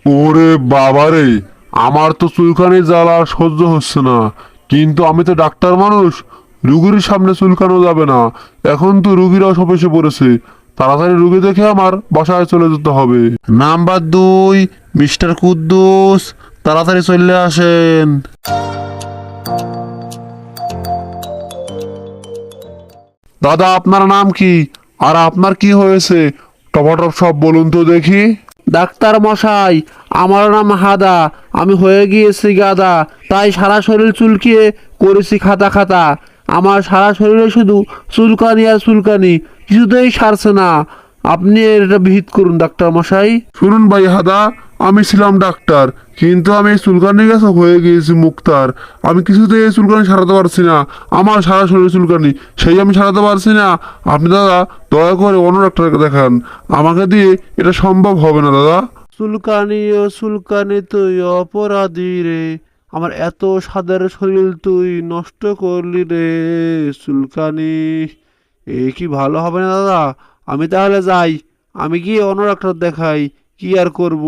ওরে বাবারে, আমার তো চুলকানি জ্বালা আর সহ্য হচ্ছে না। কিন্তু আমি তো ডাক্তার মানুষ, রুগীর সামনে চুলকানো যাবে না। এখন তো রুগীরাও সব এসে পড়েছে। তাড়াতাড়ি রুগী দেখে আমার বাসায় চলে যেতে হবে। নাম্বার 2, মিস্টার কুদ্দুস, তাড়াতাড়ি চলে আসেন। দাদা, আপনার নাম কি? আর আপনার কি হয়েছে? টপাটপ সব বলুন তো দেখি। ডাক্তার মশাই, আমার নাম হাদা। আমি হয়ে গিয়েছি গাদা, তাই সারা শরীর চুলকিয়ে করেছি খাতা খাতা। আমার সারা শরীরে শুধু চুলকানি আর চুলকানি, কিছুতেই সারছে না। আপনি এটা বিহিত করুন ডাক্তার মশাই। শুনুন ভাই হাদা, আমি ছিলাম ডাক্তার, কিন্তু আমি এই চুলকানি গেছে হয়ে গিয়েছি মুক্তার। আমি কিছুতেই এই চুলকানি সারাতে পারছি না। আমার সারা শরীর চুলকানি, সেই আমি সারাতে পারছি না। আপনি দাদা দয়া করে অন্য ডাক্তারকে দেখান। আমাকে দিয়ে এটা সম্ভব হবে না দাদা। চুলকানি ও চুলকানি তুই অপরাধী রে, আমার এত সাদের শরীর তুই নষ্ট করলি রে। চুলকানি, এ কি ভালো হবে না দাদা? আমি তাহলে যাই, আমি গিয়ে অন্য ডাক্তার দেখাই, কি আর করব।